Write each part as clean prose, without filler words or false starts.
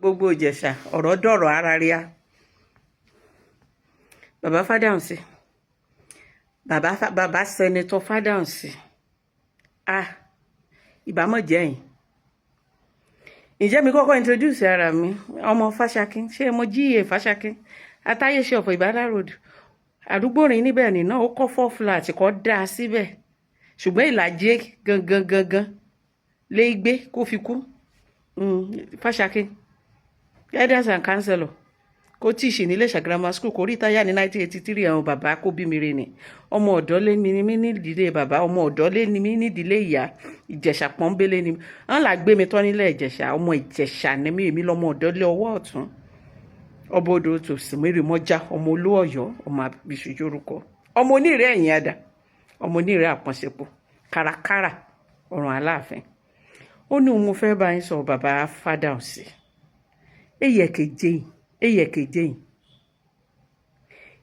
gbogbo Ìjẹ̀ṣà ọ̀rọ̀ dọ̀rọ̀ ara ríà bàbá Fádàùnsì bàbá sẹ́nitọ́ Fádàùnsì ìbámọ̀ jẹ́yìn ǹjẹ́ mi kọ́kọ́ introduce ara mi ọmọ Fáṣákí ṣé mo jíye Fáṣákí atáyéṣe ọ̀fọ̀ Ìbàdàn road àdúgbò rìn níbẹ̀ nínà ó kọ́ 4 flat kọ́ dá síbẹ̀ ṣùgbọ́n ìlàjì gangan lé gbé kó fi kú Fáṣákí guidance and counselor kó tí ì ṣe ní Iléṣà grammar school kó rí táyà ní 1983 àwọn bàbá kó bí mi rè ní ọmọ ọ̀dọ́ lé mi nídìílé bàbá ọmọ ọ̀dọ́ lé mi nídìílé ìyá Ìjẹ̀ṣà pọ́nbélé ni wọ́n là gbé mi tán nílẹ̀ Ìjẹ̀ṣà ọmọ Ìjẹ̀ṣà ni mi èmi lọ́mọ ọ̀dọ́ lé ọwọ́ ọ̀tún ọba odò tòsí mẹ́rin mọ́já ọmọ olú Ọ̀yọ́ ọmọ àbíṣojú orúkọ ọmọ onírè ẹ̀yìn àdá ọmọ onírè àpọ̀nṣepọ̀ kárakára ọ̀run Aláàfin ó ní mo fẹ́ bá yín sọ bàbá Fádàùnsì eyẹ̀kẹ̀jẹ̀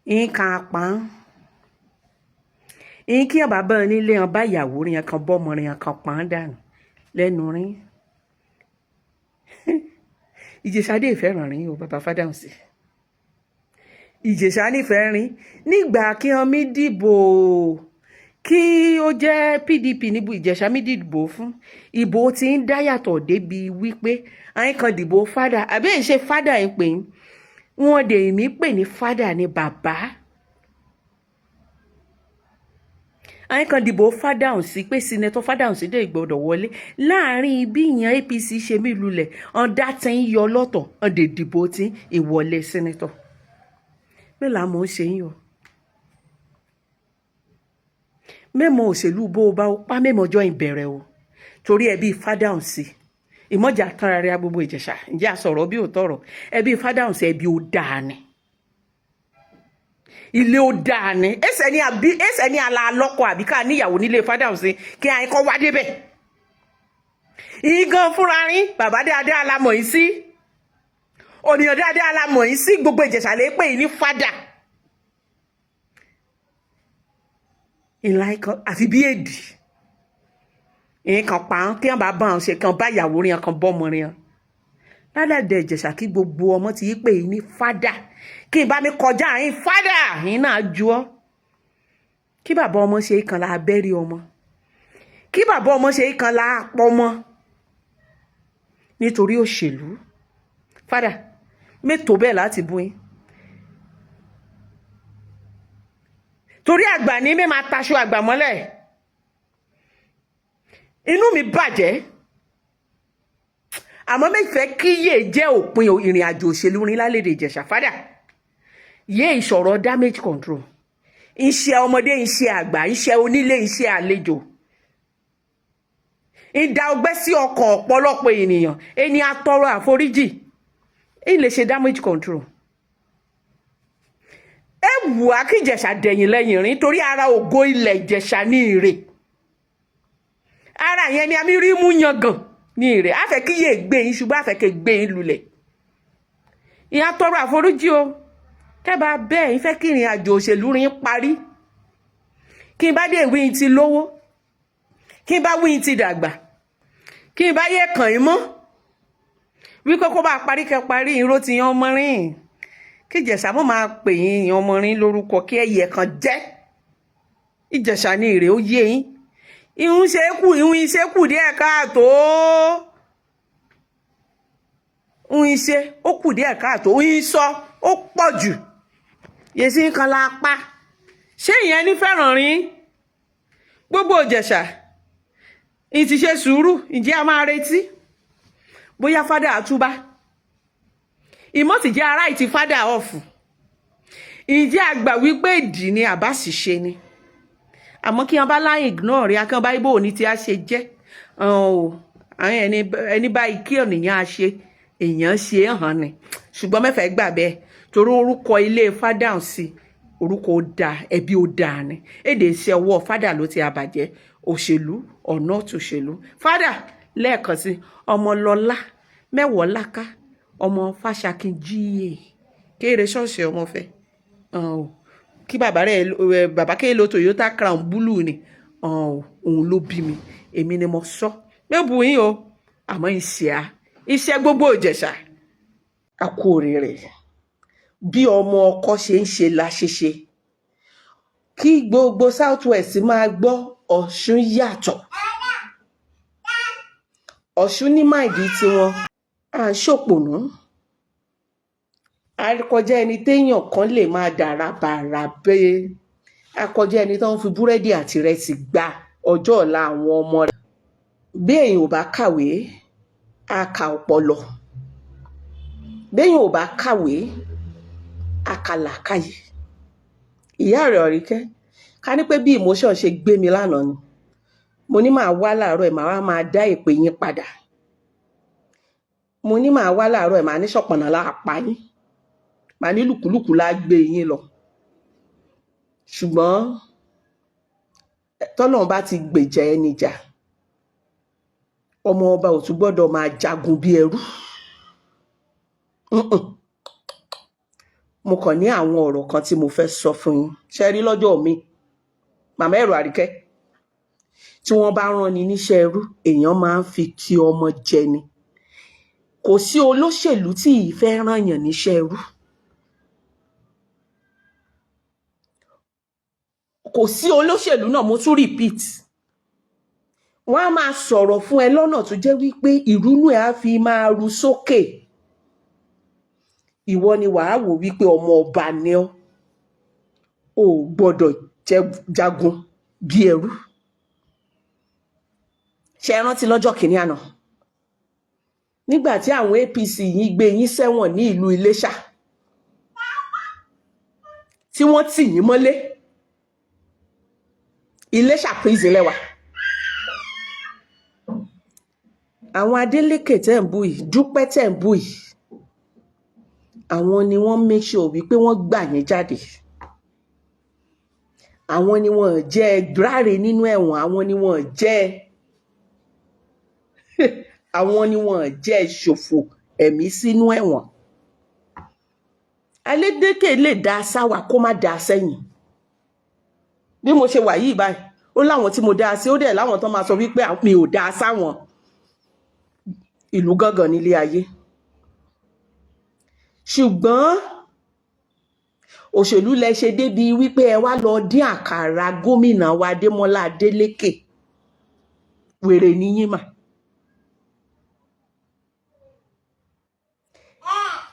nǹkan apá kí bàbá nílé wọn bá ìyàwó rìn kan bọ́mọ rìn kan pa á dànù lẹ́nu rìn Ìjẹ̀ṣà dé ìfẹ́ràn rìn o bàbá Fádàùnsì Ìjẹ̀ṣà nífẹ̀ẹ́ rìn nígbà kí wọn mi dìbò kí ó jẹ́ PDP níbo Ìjẹ̀ṣà mi dìbò fún ìbò tí ń dá yàtọ̀ débi wípé àyín dìbò fádà àbí èyí ṣe fádà ń pè ń wọn dè mí pè ní fádà ní bàbá àyín dìbò Fádàùnsì pé sinetọ Fádàùnsì dé ìgbọ́dọ̀ wọlé láàrin bí ìyẹn APC ṣe mí lulẹ̀ ọ̀dà tí ń yọ lọ́tọ̀ ọ̀dẹ̀ dìbò tí ìwọlé sinetọ mélòó àmọ́ ń ṣe yín o mẹ́mọ̀ òṣèlú bó o bá o pa mẹ́mọ̀ ọjọ́ ìbẹ̀rẹ̀ o torí ẹbí Fádàùnsì ìmọ̀jà tanra rẹ̀ gbogbo Ìjẹ̀ṣà ǹjẹ́ àsọ̀rọ̀ bí ò tọ̀rọ̀ ẹbí Fádàùnsì ẹbí ó dáa ni ilé ó dáa ni ẹsẹ̀ ní ala lọ́kọ àbí ká níyàwó nílé Fádàùnsì kí àyíkọ́ wá débẹ̀ ìgan fúnra rín bàbá dáadáa la mọ̀ yín sí ònìyàn dáadáa la mọ̀ yín sí gbogbo Ìjẹ̀ṣà lè pè yín ní fádà ìlà ikọ̀ àfi bí èdì nǹkan pa án kí wọ́n bá bá àwọn ṣe kan bá ìyàwó rìn kan bọ́ ọmọ rìn ládàdẹ Ìjẹ̀ṣà kí gbogbo ọmọ ti yí pé yín ní fádà kí n bá mi kọjá yín fádà yín náà ju ọ́ kí bàbá ọmọ ṣe kan la abẹ́rí ọmọ kí bàbá ọmọ ṣe kan la apọ̀ ọmọ nítorí òṣèlú fádà mẹ́tò bẹ́ẹ̀ láti bú yín torí àgbà ní mi máa taṣọ àgbà mọ́lẹ̀ inú mi bàjẹ́ àmọ́ mẹ́fẹ́ kí yé jẹ́ òpin ìrìn àjò òṣèlú rin lálẹ́dẹ̀ Ìjẹ̀ṣà fádà yé ìṣọ̀rọ̀ damage control iṣẹ́ ọmọdé iṣẹ́ àgbà iṣẹ́ onílé iṣẹ́ àlejò ìdá ọgbẹ́ sí ọkàn ọ̀pọ̀lọpọ̀ ènìyàn ẹni atọrọ àforíjì ilé ṣe damage control ewu akíjẹ̀ṣà dẹ̀yìn lẹ́yìn rìn torí ara ògo ilẹ̀ Ìjẹ̀ṣà ní Ìrè ara yẹn ni a mi rí mú yangàn ní Ìrè àfẹ́ kí yé gbé yín ṣùgbọ́n àfẹ́ kí gbé yín lulẹ̀ ìyá tọrọ àforíjì o tẹ́bà bẹ́ẹ̀ ń fẹ́ kí ìrìn àjò òṣèlú rin parí kí n bá dé ìwé ti lówó kí n bá wí ti dàgbà kí n bá yẹ kàn yín mọ́ wí kókó bá parí kẹ parí ìró ti yan ọmọ rìn kí Ìjẹ̀ṣà mọ́ máa pè yín yan ọmọ rìn lórúkọ kí ẹyẹ kan jẹ́ Ìjẹ̀ṣà ní Ìrè ó yé yín ìhun ṣe kù díẹ̀ káàtó ó kù díẹ̀ káàtó ń sọ ó pọ̀ jù yèsí kan la pa ṣé ìyẹn ní fẹ́ràn rin gbogbo Ìjẹ̀ṣà ìtì ṣe sùúrù ǹjẹ́ a máa retí bóyá fádà àtúbá ìmọ̀ ti jẹ́ ará ìtì fádà ọ̀fù ǹjẹ́ àgbà wípé ìdí ni àbá sì ṣe ni àmọ́ kí wọ́n bá láyìn ignore rí akán báyìí bò ní tí a ṣe jẹ́ àwọn ẹni báyìí kí ènìyàn á ṣe èèyàn ṣe é hàn ni ṣùgbọ́n mẹ́fẹ̀ẹ́ gbà bẹ́ẹ̀ torí orúkọ ilé Fádàùnsì orúkọ ó dáa ẹbí ó dáa ni èdè iṣẹ́ ọwọ́ fádà ló ti àbàjẹ́ òṣèlú ọ̀nà òṣèlú fádà lẹ́ẹ̀kan sí ọmọlọ́lá mẹ́wọ̀ọ́láká ọmọ Fáṣákí jíye kéèrè ṣọ́ọ̀ṣì ọmọ fẹ́ kí bàbá kéè lo Toyota Crown búlù ni òun ló bí mi èmi ni mo sọ mẹ́bù yín o àmọ́ iṣẹ́ gbogbo Ìjẹ̀ṣà a kú oríire bí ọmọ ọkọ ṣe ń ṣe la ṣe ṣe kí gbogbo South West máa gbọ́ Ọ̀ṣun yàtọ̀ Ọ̀ṣun ní máìdí tiwọn à ń ṣòpònú àkọjá ẹni téèyàn kan lè máa dàrá bàrà bẹ́ẹ̀ àkọjá ẹni tó ń fi búrẹ́dì àti ìrẹsì gba ọjọ́ ọ̀la àwọn ọmọ rẹ̀ bí èèyàn ò bá kàwé á ka ọpọlọ bí èèyàn ò bá kàwé á ka làákàyè ìyá rẹ̀ Ọ̀ríkẹ́ ká ní pé bí emotion ṣe gbé mi lánàá ni mo ní màá wá láàárọ̀ ẹ̀ màá wá máa dá èpè yín padà mo ní màá wá láàárọ̀ ẹ̀ màá ní ṣọ̀pọ̀nà láàpá yín màá ní lùkúlùkù lá gbé yín lọ ṣùgbọ́n tọ́lọ́run bá ti gbèjà ẹni jà ọmọ ọba ò tún gbọ́dọ̀ máa jagun bí ẹrú mo kàn ní àwọn ọ̀rọ̀ kan tí mo fẹ́ sọ fún yín ṣe rí lọ́jọ́ mi màmá ẹ̀rọ Àríkẹ́ tí wọ́n bá rán ni níṣẹ́ ẹrú èèyàn máa ń fi ti ọmọ jẹ ni kò sí olóṣèlú tí ì fẹ́ rán yàn níṣẹ́ ẹrú kò sí olóṣèlú náà mo tún repeat wọ́n á máa sọ̀rọ̀ fún ẹ lọ́nà tó jẹ́ wípé ìrúnú ẹ̀ á fi máa ru sókè ìwọ ni wàá wò wípé ọmọ ọba ni ọ́ ò gbọ́dọ̀ jagun bí ẹrú ṣe rántí lọ́jọ́ kìíní àná nígbà tí àwọn APC yín gbé yín sẹ́wọ̀n ní ìlú Iléṣà tí wọ́n tì yín mọ́lé Iléṣà prison lẹ́wà àwọn Adeleke tẹ́ ń bú yìí Dúpẹ́ tẹ́ ń bú yìí àwọn ni wọ́n make sure wípé wọ́n gbà yín jáde àwọn ni wọ́n jẹ́ gbáre nínú ẹ̀wọ̀n àwọn ni wọ́n jẹ́ àwọn ni wọ́n jẹ́ ṣòfò ẹ̀mí sínú ẹ̀wọ̀n Adeleke lè dá sáwà kó má dá sẹ́yìn bí mo ṣe wà yìí báyìí ó láwọn tí mo dá sí ó dẹ̀ láwọn tó máa sọ wípé mi ò dá sáwọn ìlú gángan nílé ayé ṣùgbọ́n òṣèlú lẹ ṣe débi wípé ẹ wá lọ dín àkàrà gómìnà wa Adémọ́lá Adélékè wèrè níyín mà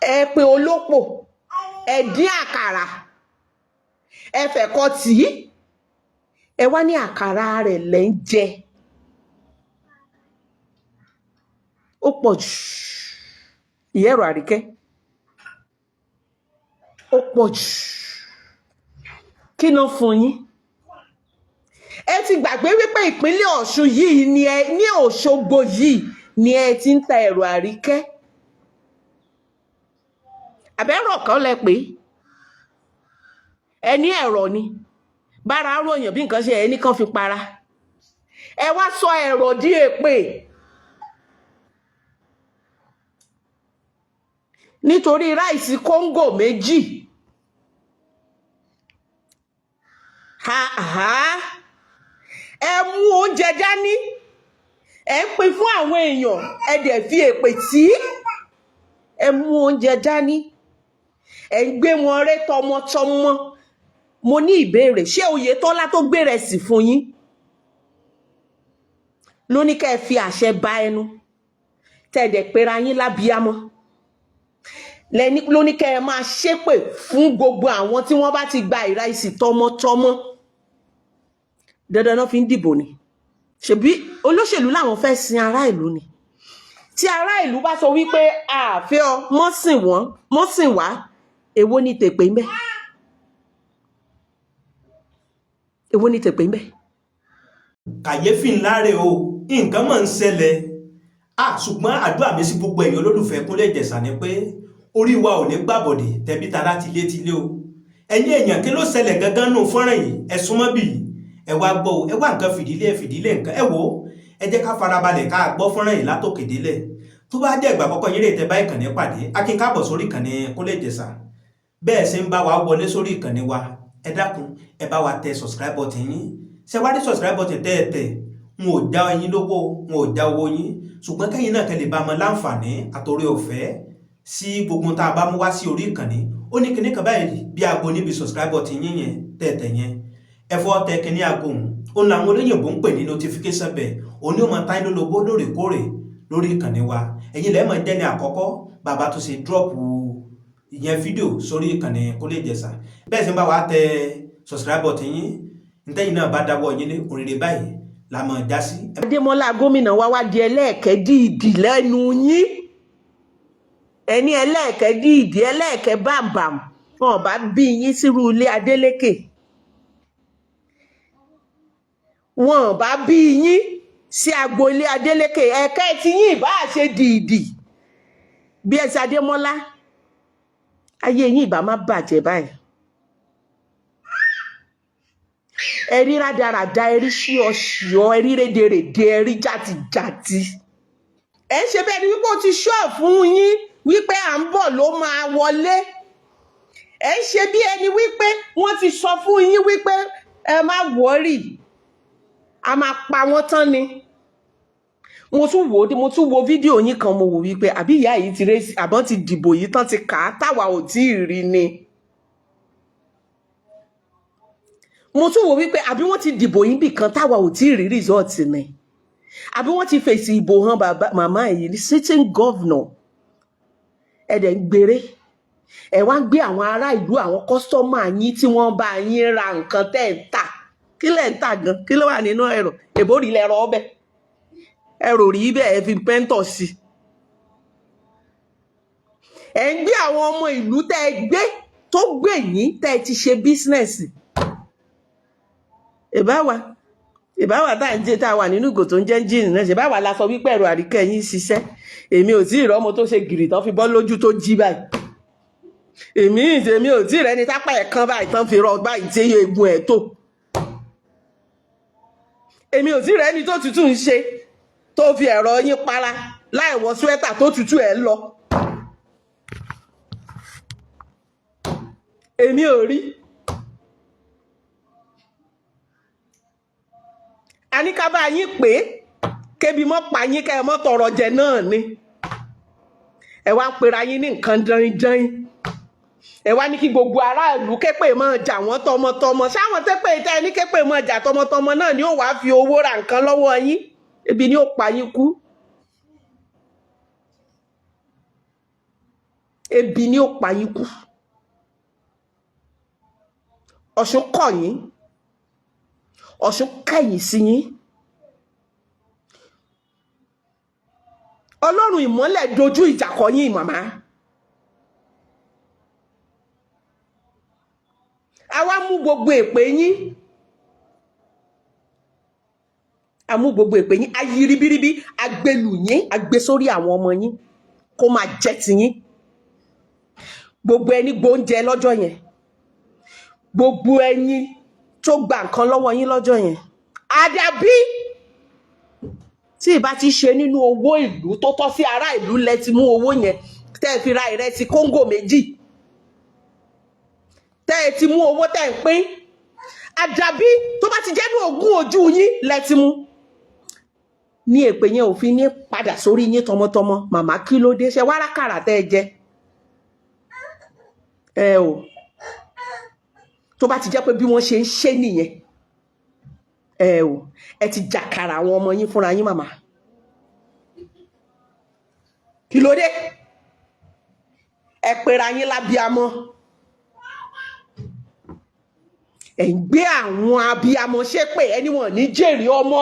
ẹ pé olópò ẹ dín àkàrà ẹ fẹ̀kọ́ tì í ẹ wá ní àkàrà rẹ̀ lẹ́ ń jẹ ó pọ̀ jù ìyá ẹ̀rọ Àríkẹ́ ó pọ̀ jù kí ná fún yín ẹ ti gbàgbé wípé ìpínlẹ̀ Ọ̀ṣun yìí ni ẹ ní Òṣogbo yìí ni ẹ ti ń ta ẹ̀rọ Àríkẹ́ àbẹ́rọ̀ kan lẹ pé ẹ ní ẹ̀rọ ni bára ròyìn bí nǹkan ṣe ẹni kan fi para ẹ wá sọ ẹ̀rọ di èpè nítorí ráìsì kóńgò méjì ẹ mú oúnjẹ dání ẹ ń pín fún àwọn èèyàn ẹ dẹ̀ fi èpè tí ẹ mú oúnjẹ dání ẹ ń gbé wọn ré tọmọtọmọ mo ní ìbéèrè ṣé Oyètọ́lá tó gbére sí fún yín ló ní kẹ́ ẹ fi àṣẹ bá ẹnu tẹ̀dẹ̀ pera yín lábíámọ́ lẹ́ni ló ní kẹ́ ẹ máa ṣépè fún gbogbo àwọn tí wọ́n bá ti gba ìráìsì tọmọtọmọ dandan náà fi ń dìbò ni ṣebí olóṣèlú làwọn fẹ́ sin ará ìlú ni tí ará ìlú bá sọ wípé àfẹ́ ọ mọ́sìn wá èwo ni tèpè ń bẹ èwo ni tèpè ń bẹ. kàyéfì ńlá rèé o nǹkan mọ̀ ń ṣẹlẹ̀ ṣùgbọ́n àdúrà mi sí gbogbo ẹ̀yin olólùfẹ́ Kúnlé Ìjẹ̀ṣà ni pé orí wa ò ní gbàbọ̀dè tẹ̀bí tara tilétilé o ẹ̀yin èèyàn kí ló ṣẹlẹ̀ gangan nù fọ́nrán yìí ẹ súnmọ́ bì í ẹ wá gbọ́ ẹ wá nǹkan fìdílé nǹkan ẹ wò ó ẹ jẹ́ ká farabalẹ̀ ká gbọ́ fọ́nrán yìí látòkè délẹ̀ tó bá jẹ́ ìgbà àkọ́kọ́ yín lè tẹ bá ìkànnì pàdé akin káàbọ̀ sórí ìkànnì Kúnlé Ìjẹ̀ṣà bẹ́ẹ̀ ṣe ń bá wa wọlé sórí ìkànnì wa ẹ dákun ẹ bá wa tẹ subscribe button yín ṣe wá dé subscribe button tẹ́ẹ̀tẹ̀ n ò dá yín lówó n ò dá owó yín ṣùgbọ́n kẹ́yìn náà kẹ́ lè bá ọmọ láǹfààní àtòrí ọ̀fẹ́ sí gbogbo tá a bá mú wá sí orí ìkànnì ó ní kinní kan báyìí bí aago níbi subscribe button yín yẹn tẹ̀tẹ̀ yẹn ẹ fọ́ tẹ kinní aago òun làwọn olóyìnbó ń pè ní notification bell òun ni ó máa táyé lólobó lóòrèkóòrè lórí ìkànnì wa ẹ̀yin lẹ́ẹ̀ máa jẹ́ ní àkọ́kọ́ bàbá tó ṣe drop ìyẹn fídíò sórí ìkànnì Kúnlé Ìjẹ̀ṣà bẹ́ẹ̀ sì ń bá wa tẹ subscribe button yín ntẹ́yìn náà bá dáwọ́ yín ní òrìrì báyìí la máa já sí. Adémọ́lá gómìnà wá di ẹlẹ́ẹ̀kẹ́ dìídì lẹ́nu yín ẹni ẹlẹ́ẹ̀kẹ́ dìídì ẹlẹ́ẹ̀kẹ́ bàbàm wọn bá bí yín sírú ilé Adélékè wọn bá bí yín sí agboolé Adélékè ẹ̀kẹ́ tí yín ìbá ṣe dìídì bí ẹsẹ̀ Adémọ́lá ayé yín ìbá má bàjẹ́ báyìí ẹ̀rí rádaràda ẹ̀rí ṣíọṣíọ ẹ̀rí rédèrèdè ẹ̀rí jàtìjàtì ẹ̀ ń ṣe bẹ́ẹ̀ ni wípé ó ti ṣọ́ fún yín wípé à ń bọ̀ ló máa wọlé ẹ̀ ń ṣe bí ẹni wípé wọ́n ti sọ fún yín wípé ẹ má wọ́rì a máa pa wọ́n tán ni mo tún wo fídíò yín kan mo wò wípé àbí ìyá yìí ti rẹ́sì àbọ̀n ti dìbò yìí tán ti kà á táwa ò tí ì rí ni mo tún wò wípé àbí wọ́n ti dìbò yín bì kan táwa ò tí ì rí rìsọ́ọ̀tì ni àbí wọ́n ti fèsì ìbò hàn màmá yìí sitting governor ẹ̀dẹ̀ ń gbére ẹ̀ wá ń gbé àwọn ará ìlú àwọn kọ́sítọ́mà yín tí wọ́n bá yín ra nǹkan tẹ́ ẹ̀ ń tà kí lẹ̀ ń tà gan kí ló wà nínú ẹ̀rọ èbó rí lẹ́rọ ọbẹ̀ ẹ̀rọ rí bẹ́ẹ̀ ẹ fi pẹ́ńtọ̀ sí ẹ̀ ń gbé àwọn ọmọ ìlú tẹ́ ẹ gbé tó gbé yín tẹ́ ẹ ti ṣe bísínẹ́sì ìbáwá tá à ń jẹ tá a wà nínú ìgò tó ń jẹ́ jíìnì náà ṣe báwa la sọ wípé ẹ̀rọ àríkẹ́ yín ṣiṣẹ́ èmi ò tí ì rọ́mọ tó ṣe gìrì tán fi bọ́ lójú tó jí báyìí èmi ò tí ì rẹ́ni tápá ẹ̀ kan báyìí tán fi rọ báyìí tí eegun ẹ̀ tó èmi ò tí ì rẹ́ni tó tutù ń ṣe tó fi ẹ̀rọ yín para láì wọ súwẹ́tà tó tutù ẹ̀ lọ èmi ò rí. a ní ká bá yín pé kébi mọ́ pa yín kẹ́ ẹ mọ́ tọrọ jẹ náà ni ẹ wá ń pera yín ní nǹkan dánidányin ẹ wá ní kí gbogbo aráàlú képè mọ́ jà wọ́n tọmọtọmọ sáwọn tépè tẹ́ ẹ ní képè mọ́ jà tọmọtọmọ náà ni ó wàá fi owó ra nǹkan lọ́wọ́ yín ebi ni ó pa yín kú ebi ni ó pa yín kú Ọ̀ṣun kọ̀ yín Ọ̀ṣun kẹ̀yìn sí yín Ọlọ́run ìmọ́lẹ̀ dojú ìjà kọ yín màmá a wá mú gbogbo èpè yín ayí ribiribi agbélù yín agbé sórí àwọn ọmọ yín kó máa jẹ́ ti yín gbogbo ẹni gbóúnjẹ lọ́jọ́ yẹn gbogbo ẹni tó gba nǹkan lọ́wọ́ yín lọ́jọ́ yẹn àdàbí tí ìbá ti ṣe nínú owó ìlú tó tọ́ sí ará ìlú lẹ ti mú owó yẹn tẹ́ ẹ fi ra ìrẹsì kóńgò 2 tẹ́ ẹ ti mú owó tẹ́ ẹ ń pín àdàbí tó bá ti jẹ́ ní ogún ojú yín lẹ ti mú ní èpè yẹn ò fi ní padà sórí yín tọmọtọmọ màmá kí ló dé ṣe wárákàrà tẹ́ ẹ jẹ ẹ o tó bá ti jẹ́ pé bí wọ́n ṣe ń ṣe nìyẹn ẹ ti jàkàrà àwọn ọmọ yín fúnra yín màmá kí ló dé ẹ pera yín lábíamọ ẹ ń gbé àwọn abíamọ ṣépè ẹni wọn ní jèrè ọmọ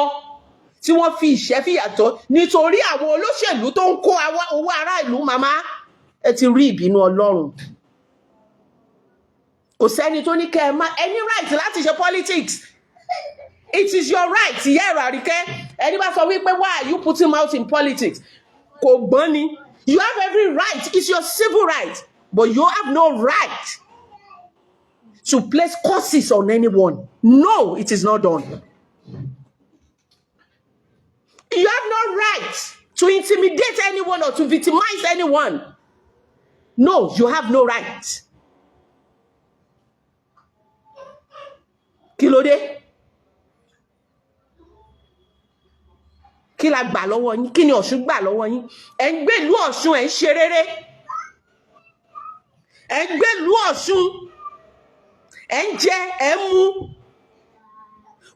tí wọ́n fi ìṣẹ́ fìyàtọ̀ nítorí àwọn olóṣèlú tó ń kó owó ará ìlú màmá ẹ ti rí ìbínú Ọlọ́run kò sẹ́ni tó ní kẹ́ ẹ má any right láti ṣe politics it is your right ìyá ẹ̀rọ àríkẹ́ ẹni bá sọ wípé why are you putting mouth in politics kò gbọ́n ni you have every right it's your civil right but you have no right to place curses on anyone no it is not done you have no right to intimidate anyone or to victimize anyone no you have no right. Kí ló dé kí la gbà lọ́wọ́ yín kí ni Ọ̀ṣun gbà lọ́wọ́ yín ẹ̀ ń gbé ìlú Ọ̀ṣun ẹ̀ ń ṣe rere ẹ̀ ń gbélùú Ọ̀ṣun, ẹ̀ ń jẹ, ẹ̀ ń mu.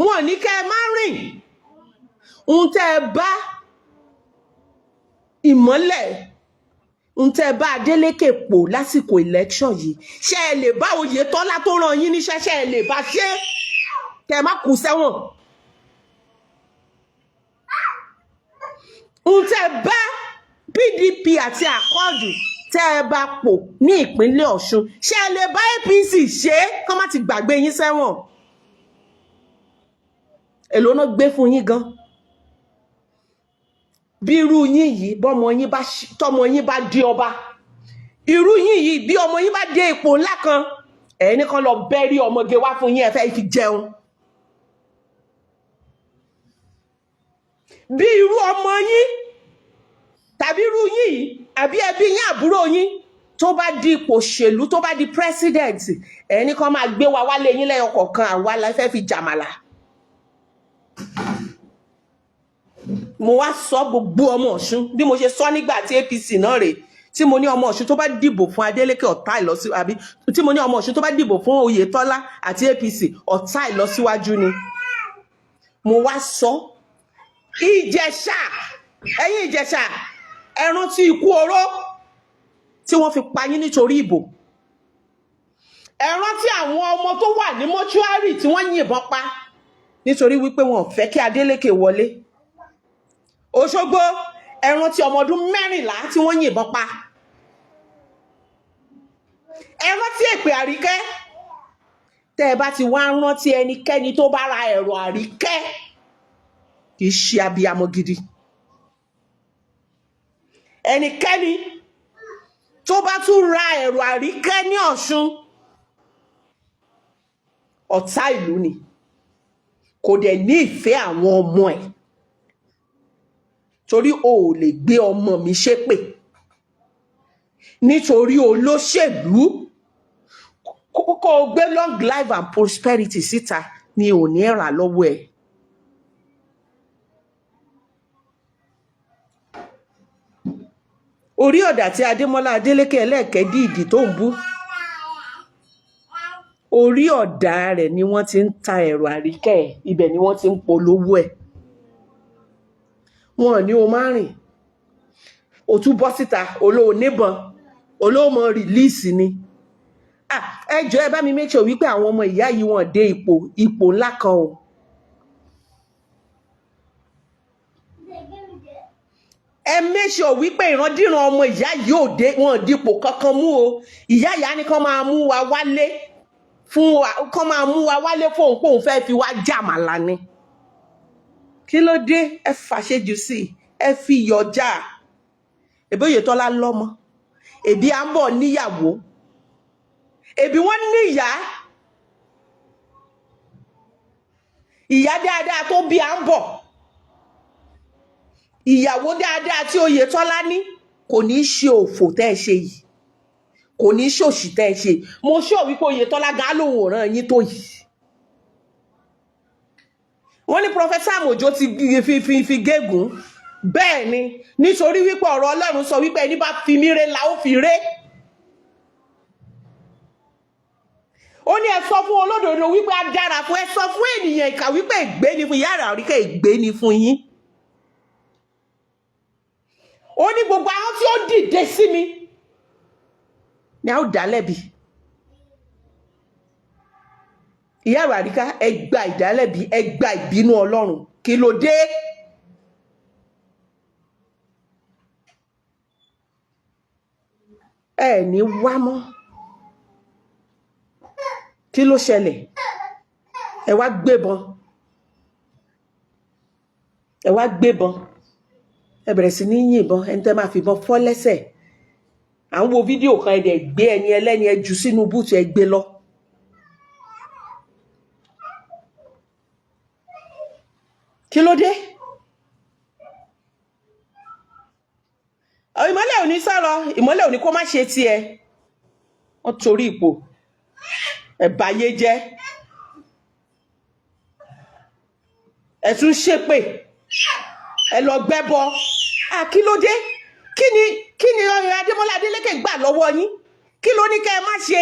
Wọn ò ní kẹ́ ẹ má rìn. Ohun tẹ́ ẹ bá ìmọ́lẹ̀, ohun tẹ́ ẹ bá Adeleke pò lásìkò election yìí, ṣé ẹ lè bá Oyètọ́lá tó rán yín níṣẹ́, ṣé ẹ lè bá ṣe kẹ́ ẹ má kú sẹ́wọ̀n? Ohun tẹ́ ẹ bá PDP àti Akọ́ọ̀dù tẹ́ ẹ bá pò ní ìpínlẹ̀ Ọ̀ṣun, ṣé ẹ lè bá APC ṣe kán má ti gbàgbé yín sẹ́wọ̀n? Èló náà gbé fún yín gan? Bí irú yín yìí, tọmọ yín bá di ọba, irú yín yìí bí ọmọ yín bá dé ipò ńlá kan, ẹni kan lọ bẹ́rí ọmọge wá fún yín, ẹ fẹ́ fi jẹun. Bí irú ọmọ yín tàbí irú yín yìí àbí ẹbí yín àbúrò yín tó bá di ipò òṣèlú, tó bá di president, ẹni kan máa gbé wa wálé yín lẹ́yọ kọ̀ọ̀kan, àwa la fẹ́ fi jàmàlà. Mo wá sọ gbogbo ọmọ Ọ̀ṣun bí mo ṣe sọ nígbà tí APC náà rèé, tí mo ní ọmọ Ọ̀ṣun tó bá dìbò fún Adeleke ọ̀tá ìlọsíwájú, àbí tí mo ní ọmọ Ọ̀ṣun tó bá dìbò fún Oyètọ́lá àti APC ọ̀tá ìlọsíwájú ni. Mo wá sọ Ìjẹ̀ṣà, ẹ̀yin Ìjẹ̀ṣà, ẹ rántí ikú oró tí wọ́n fi pa yín nítorí ìbò. Ẹ rántí àwọn ọmọ tó wà ní mọ́ṣúárì tí wọ́n yìnbọn pa nítorí wípé wọn ò fẹ́ kí Adeleke wọlé. Òṣogbo, ẹ rántí ọmọ ọdún 14 tí wọ́n yìnbọn pa. Ẹ rántí Èpè Àríkẹ́. Tẹ́ ẹ bá ti wá rántí ẹnikẹ́ni tó bá ra ẹ̀rọ Àríkẹ́, kì í ṣe abiyamọ gidi. Ẹnikẹ́ni tó bá tún ra ẹ̀rọ Àríkẹ́ ní Ọ̀ṣun, ọ̀tá ìlú ni, kò dẹ̀ ní ìfẹ́ àwọn ọmọ ẹ̀. Torí o ò lè gbé ọmọ mi ṣépè nítorí olóṣèlú. Kó o gbé long life and prosperity síta ni ò ní rà lọ́wọ́ ẹ̀. Orí ọ̀dà tí Adémọ́lá Adélékè ẹlẹ́ẹ̀kẹ́ dìídì tó ń bú, orí ọ̀dà rẹ̀ ni wọ́n ti ń ta ẹ̀rọ Àríkẹ́, ibẹ̀ ni wọ́n ti ń polówó ẹ̀. Wọn ní o máa rìn, o tún bọ́ síta, olóò níbọn, olóò mọ rìlíìsì ni. Ẹ jọ̀ọ́ ẹ bá mi make sure wípé àwọn ọmọ ìyá yìí wọ́n dé ipò ńlá kan o. Ẹ make sure wípé ìrandíran ọmọ ìyá yìí ò dé, wọn dípò kankan mú o. Ìyá ìyá ni kán máa mú wa wálé fún òun fẹ́ fi wá jàmàlà ni. Kí ló dé? Ẹ fàṣejù sí, ẹ fi yọjà. Èbí Oyètọ́lá lọ́mọ, èbí à ń bọ̀ níyàwó, èbí wọ́n ní ìyá dáadáa tó bí à ń bọ̀. Ìyàwó dáadáa tí Oyètọ́lá ní kò ní ṣe òfò tẹ́ ẹ ṣe yìí, kò ní ṣòṣì tẹ́ ẹ ṣe. Mo ṣọ́ wípé Oyètọ́lá gan lòun ò ràn yín tó yìí. Wọ́n ní Prọfẹ́sà Àmọ̀jó ti fi gégùn. Bẹ́ẹ̀ ni, nítorí wípé ọ̀rọ̀ Ọlọ́run sọ wípé ẹni bá fi mí ré la ó fi ré. Ó ní ẹ sọ fún olódodo wípé á dára fún, ẹ sọ fún ènìyàn ìkà wípé ègbé ni fún. Ìyá Àríkẹ́, ègbé ni fún yín. Ó ní gbogbo àwọn tí ó dìde sí mi ni a ó dá lẹ́bi. Ìyá Àríkẹ́, ẹ gba ìdálẹ́bi, ẹ gba ìbínú Ọlọ́run. Kí ló dé? Ẹ ní wá mọ́. Kí ló ṣẹlẹ̀? Ẹ wá gbébọn. Ẹ bẹ̀rẹ̀ sí ní yìnbọn, ẹni tẹ́ máa fìbọn fọ́ lẹ́sẹ̀. À ń wo fídíò kan, ẹ dẹ̀ gbé ẹni ẹlẹ́ni, ẹ jù sínú búùtù, ẹ gbé lọ. Kí ló dé? Ìmọ́lẹ̀ ò ní sọ̀rọ̀, ìmọ́lẹ̀ ò ní kó má ṣe tiẹ̀. Wọ́n torí ipò ẹ báyé jẹ́, ẹ tún ṣépè, ẹ lọ gbẹ́bọ. Kí ló dé? Kí ni Adémọ́lá Adélékè gbà lọ́wọ́ yín? kí ló ní kẹ́ ẹ má ṣe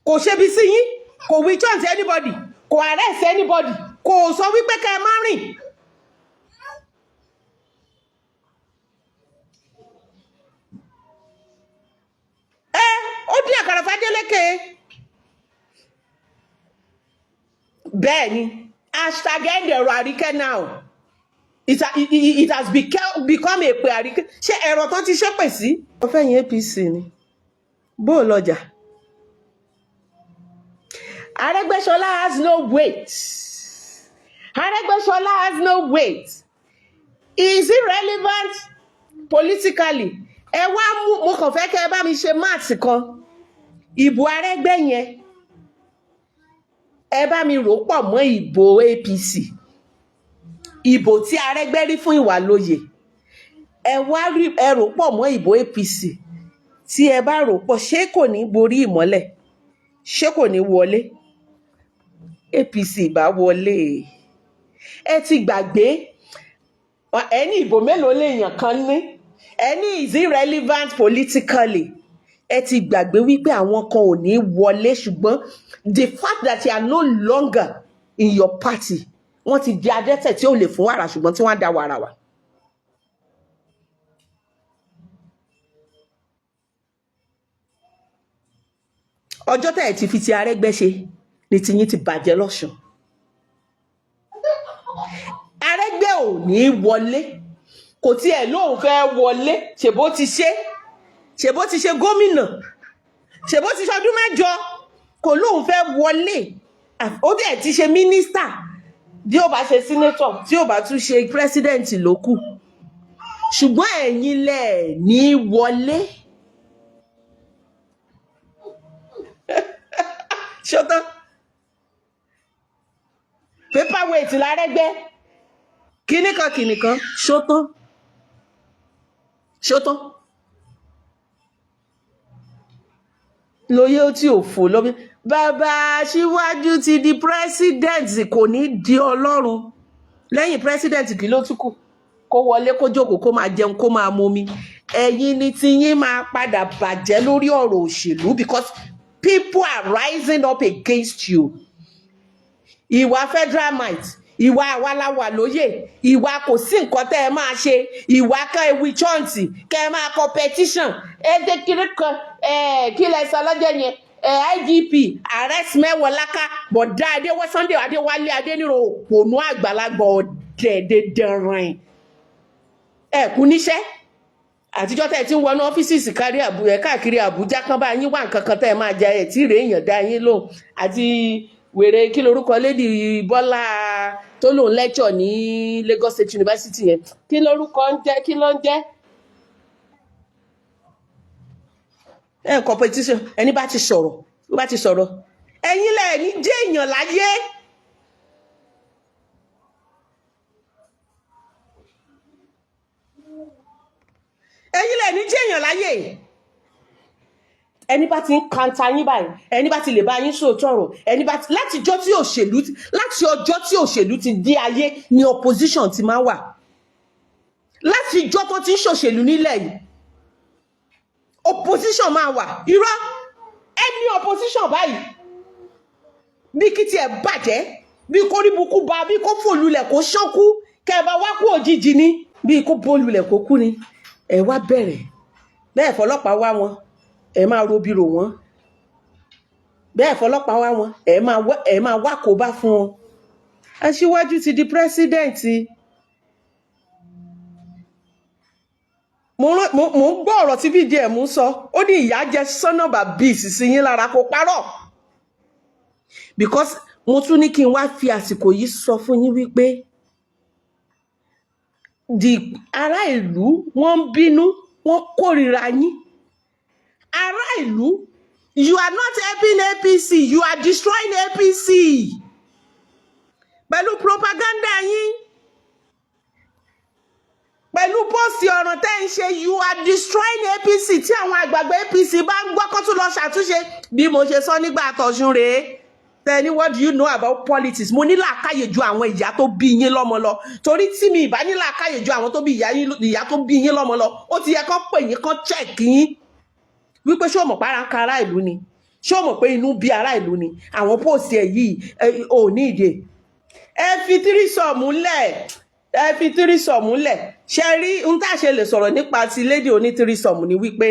kò ṣe bí sí yín kò wí chance anybody kò arrest anybody kò sọ wípé kẹ́ ẹ má rìn. Ó dín àkàrà fàdélékè bẹ́ẹ̀ ni hashtag end ẹ̀rọ Àríkẹ́ now it has become èpè Àríkẹ́ ṣé ẹ̀rọ tó ti ṣépè sí. ọ̀fẹ́ yẹn APC ni bó o lọ́jà. Arẹ́gbẹ́ṣọlá has no weight. Arẹ́gbẹ́ṣọlá has no weight. Is irrelevant politically. Ẹ wá mú mo kàn fẹ́ kẹ́ ẹ bá mi ṣe maths kan. Ìbò Arẹ́gbẹ́ yẹn ẹ bá mi rò pọ̀ mọ́ ìbò APC. Ìbò tí Arẹ́gbẹ́ rí fún Ìwàlóye. Ẹ wá rí ẹ rò pọ̀ mọ́ ìbò APC. Tí ẹ bá rò pọ̀ ṣé kò ní borí Ìmọ́lẹ̀? Ṣé kò ní wọlé? APC bá wọlé. Ẹ ti gbàgbé ẹni ìbò mélòó lèèyàn kan ní? Ẹni is irrelevant politically. Ẹ ti gbàgbé wípé àwọn kan ò ní wọlé ṣùgbọ́n the fact that you are no longer in your party wọ́n ti di adẹ́tẹ̀ tí ò lè fún wàrà ṣùgbọ́n tí wọ́n á da wàrà wà. Ọjọ́ tẹ̀ ti fi ti Arẹ́gbẹ́ ṣe ni tiyín ti bàjẹ́ lọ́sùn. Arẹ́gbẹ́ ò ní wọlé kò tiẹ̀ lóun fẹ́ wọlé ṣèbó ti ṣe gómìnà ṣèbó ti ṣọdún mẹ́jọ kò lóun fẹ́ wọlé ó dẹ̀ ti ṣe mínísítà bí ó bá ṣe sínétọ̀ tí ó bá tún ṣe pírẹ́sídẹ̀ǹtì ló kù ṣùgbọ́n ẹ̀yin lẹ̀ ní wọlé. Ṣótán paperweight l'Arẹ́gbẹ́ kíní kan ṣótán lóyè ó tí ò fò lọ́bí bàbá Aṣíwájú ti di president kò ní di Ọlọ́run lẹ́yìn president kí ló tún kù kó wọlé kó jókòó kó máa jẹun kó máa momi ẹ̀yin ni tiyín máa padà bàjẹ́ lórí ọ̀rọ̀ òṣèlú because people are rising up against you. Ìwà federalite, ìwà àwaláwà lóyè, ìwà kò sí nǹkan tẹ́ ẹ máa ṣe, ìwà kan ewì chọ́ǹtì, kẹ́ ẹ máa competition. Dé kiri kan, kí lẹ sọ lọ́jọ́ yẹn, IGP, arrest Mẹ́wọ̀láká, bọ̀dá Adéwọ́ Sunday Adéwálé Adéníran òpònú àgbàlagbà ọ̀dẹ̀dẹ̀dẹ̀rìn. Kú níṣẹ́. Àtijọ́ tẹ́ ti ń wọnú ọ́fíìsì káàkiri Àbújá kan bá yín wà nǹkan kan tẹ́ ẹ máa jẹ ẹ̀ tí ìrè èèyàn dá yín lóhùn àti wèrè kí lorúkọ Lady Bọ́lá tó lòun lecture ní Lagos State University yẹn kí lorúkọ ń jẹ́ kí ló ń jẹ́? Competition ẹni bá ti sọ̀rọ̀ ẹ̀yin lẹ̀ ní jẹ́ èèyàn láyé. Ẹ̀yin lẹ̀ ní jẹ́ èèyàn láyé. Ẹni bá ti ń kanta yín báyìí ẹni bá ti lè bá yín sòótọ́ ọ̀rọ̀ ẹni bá ti láti ọjọ́ tí òṣèlú ti dé ayé ni opposition ti máa wà láti ìjọ́ tó ti ń ṣòṣèlú nílẹ̀ yìí opposition máa wà irọ́ ẹni opposition báyìí bí kí tiẹ̀ bàjẹ́ bí kó rí bukú ba bí kó fòlulẹ̀ kó ṣọ́kú kẹba wá kú òjijì ni bí kó bólulẹ̀ kó kú ni ẹ wá bẹ̀rẹ̀ bẹ́ẹ̀ fọlọ́pàá wá wọn ẹ máa robi rò wọ́n bẹ́ẹ̀ fọlọ́pàá wá wọn ẹ máa wá kó bá fún wọn. Aṣíwájú ti di pírẹ́sídẹ̀ǹtì. mo ń gbọ́ ọ̀rọ̀ tí VDM sọ ó ní ìyá jẹ sọ́nà bàbí ìsinsìn yín lára kó parọ́ because mo tún ní kí n wá fi àsìkò yìí sọ fún yín wípé ará ìlú wọ́n ń bínú wọ́n kórìíra yín. Ará ìlú, you are not helping APC, you are destroying APC. Pẹ̀lú propaganda yín, pẹ̀lú pósì ọ̀ràn tẹ́ ń ṣe, you are destroying APC. Tí àwọn àgbàgbà APC bá ń gbọ́ kó tún lọ ṣàtúnṣe bí mo ṣe sọ nígbà àtọ̀ṣun rèé. Tẹ́ni, what do you know about politics? Mo ní làákàyè ju àwọn ìyá tó bí yín lọ́mọ lọ. Torí tí mi ìbá ní làákàyè ju àwọn tó bí ìyá tó bí yín lọ́mọ lọ, ó ti yẹ kó pè yín kó check yín. wípé ṣé o mọ̀ pé ara ń ka ará ìlú ni, ṣé o mọ̀ pé inú bí ará ìlú ni, àwọn póòsì ẹ̀ yìí ò ní ìdè. ẹ fi tírísọ̀mù lẹ̀, ẹ fi tírísọ̀mù lẹ̀. ṣe rí n tá a ṣe lè sọ̀rọ̀ nípa ti lady oní tírísọ̀mù ni wípé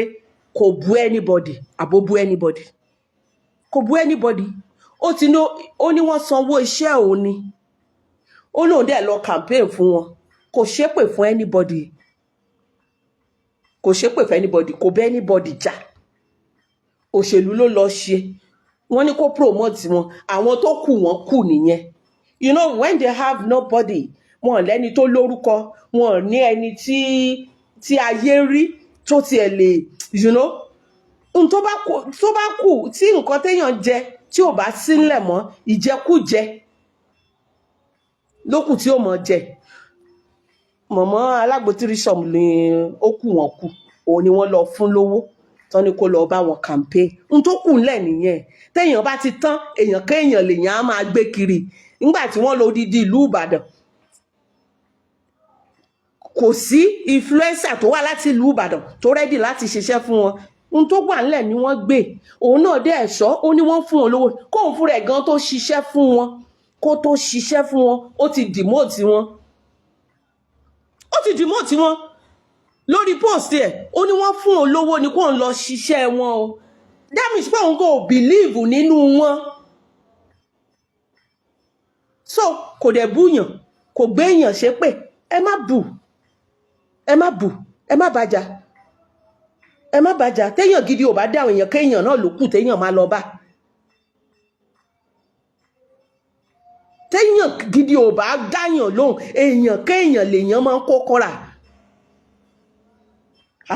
kò bú anybody àbó bú anybody, kò bú anybody. ó ní wọ́n sanwó iṣẹ́ òun ni, ó lóun dẹ̀ lọ campaign fún wọn, kò ṣépè fún anybody, kò ṣépè fún anybody, kò bẹ́ anybody jà. òṣèlú ló lọ ṣe, wọ́n ní kó promote wọn, àwọn tó kù wọ́n kù nìyẹn. You know, when they have nobody, wọn lẹ́ni tó lórúkọ, wọn ní ẹni tí ayé rí tó tiẹ̀ lè, you know, tó bá kù tí nǹkan téèyàn jẹ tí ò bá sílẹ̀ mọ́, ìjẹkújẹ lókù tí ó mọ̀ jẹ. mọ̀mọ́ alágbo tírísọ̀mù ni ó kù wọ́n kù, òun ni wọ́n lọ fún lówó tán ni kó lọ bá wọn campaign. tó kù ńlẹ̀ nìyẹn. téèyàn bá ti tán, èèyàn kéèyàn lèèyàn á máa gbé kiri. nígbà tí wọ́n lọ odidi ìlú Ìbàdàn, kò sí influencer tó wá láti ìlú Ìbàdàn tó rẹ́dì láti ṣiṣẹ́ fún wọn. tó wà ńlẹ̀ ni wọ́n gbé. òun náà dé ẹ̀ṣọ́, ó ní wọ́n fún wọn lówó, kóun fúnra ẹ̀ gan tó ṣiṣẹ́ fún wọn, kó tó ṣiṣẹ́ fún wọn, ó ti demote wọn, ó ti demote wọn lórí post ẹ̀. ó ní wọ́n fún òun lówó ni kóun lọ ṣiṣẹ́ wọn o. that means pé òun kò believe nínú wọn. so kò dẹ̀ búyàn, kò gbéyàn ṣépè. ẹ má bù, ẹ má bù, ẹ má bàjà, ẹ má bàjà. téèyàn gidi ò bá dáhùn èèyàn kéèyàn náà ló kù téèyàn máa lọ bá. téèyàn gidi ò bá dáyàn lóhùn, èèyàn kéèyàn lèèyàn máa ń kó kọ́ra.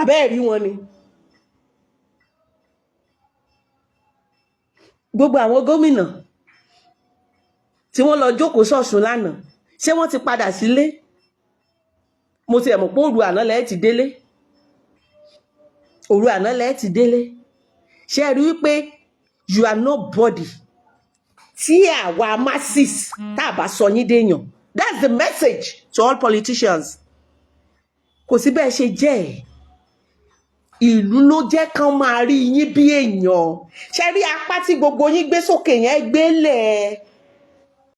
àbẹ́ẹ̀ rí wọn ni. gbogbo àwọn gómìnà tí wọ́n lọ jókòó ṣọ̀ṣun lánàá, ṣé wọ́n ti padà sílé? mo ti ẹ̀ mọ̀ pé òru àná lẹ́ẹ̀ ti délé, òru àná lẹ́ẹ̀ ti délé. ṣé ẹ rí wípé you are nobody tí àwa masses tá a bá sọ yín déèyàn. that's the message to all politicians. kò sí bẹ́ẹ̀ ṣe jẹ́ ẹ̀, ìlú ló jẹ́ kán máa rí yín bí èèyàn. ṣe rí apá tí gbogbo yín gbé sókè yẹn gbélé